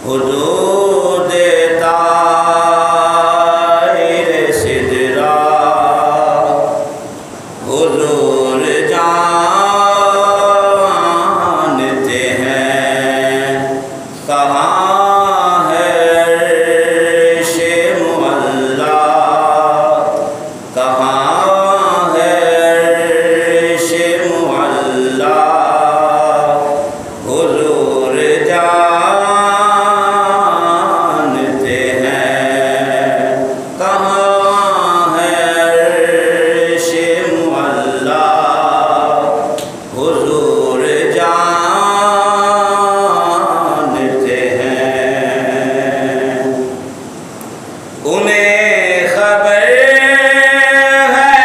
हुदूद ताहिर सिदरा हुजूर जानते हैं कहाँ है अर्शे मुअल्ला, कहाँ है अर्शे मुअल्ला, हुजूर जानते हैं कहाँ है अर्शे मुअल्ला, हुजूर जानते हैं। उन्हें खबर है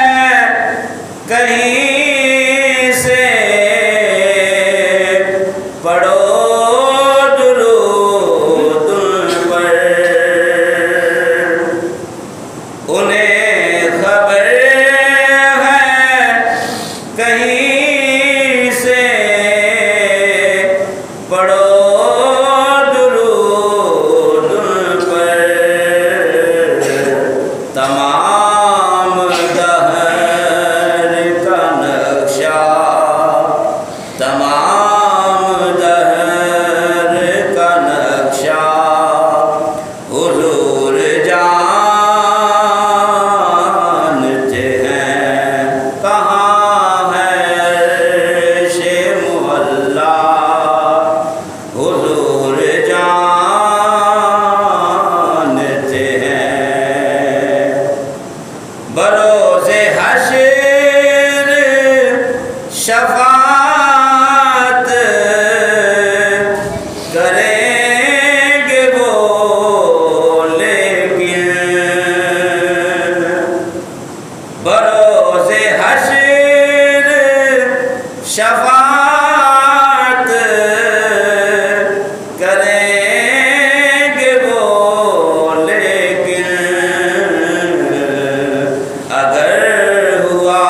कहीं से पढ़ो दुरूद पर, उन्हें खबर है कहीं से पढ़ो दुरूद पर, तमाम दहर का नक्शा, तमाम दहर का नक्शा, हुजूर जानते हैं कहाँ है अर्शे मुअल्ला, हुजूर जानते हैं। बरोज़े हश्र शफ़ाअत करेंगे वो लेकिन, बरोज़े हश्र शफ़ाअत करेंगे वो लेकिन, अगर हुआ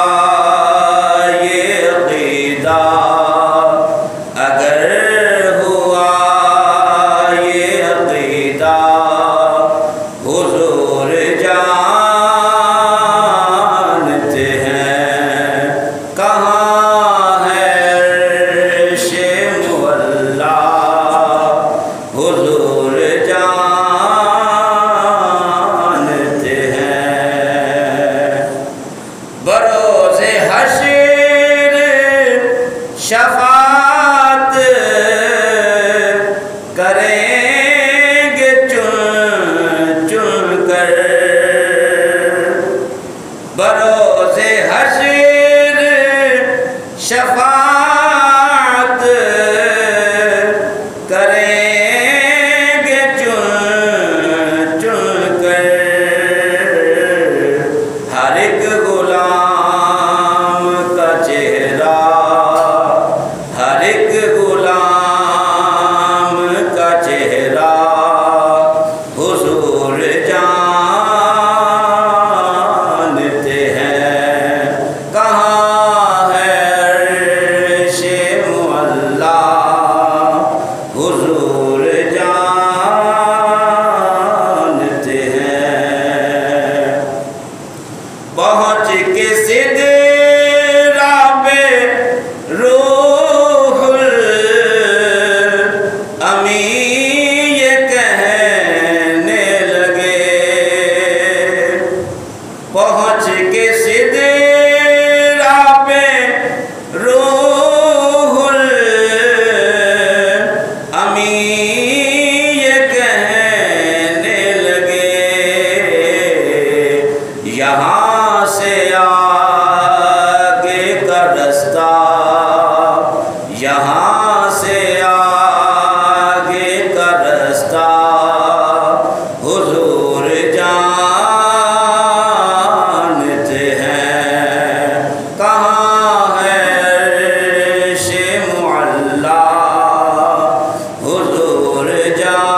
ये अक़ीदा, अगर हुआ ये अक़ीदा, हुजूर जानते हैं कहाँ है अर्शे मुअल्ला, हुजूर जानते हैं। बरोज़े हश्र शफ़ाअत करेंगे चुन चुन कर, बरोज़े हश्र शफ़ाअत करेंगे चुन चुन कर, हर एक गुलाम का चेहरा, हर एक गुलाम का चेहरा, हुजूर जानते हैं कहाँ है अर्शे मुअल्ला, हुजूर जानते हैं। पहुँच के सिदरा पे रूहुल अमी ये कहने लगे, पहुँच के सिदरा पे रूहुल अमी ये कहने लगे, यहाँ से आगे का रास्ता, यहाँ से आगे का रास्ता, हुजूर जानते हैं कहाँ है अर्शे मुअल्ला, हुजूर जानते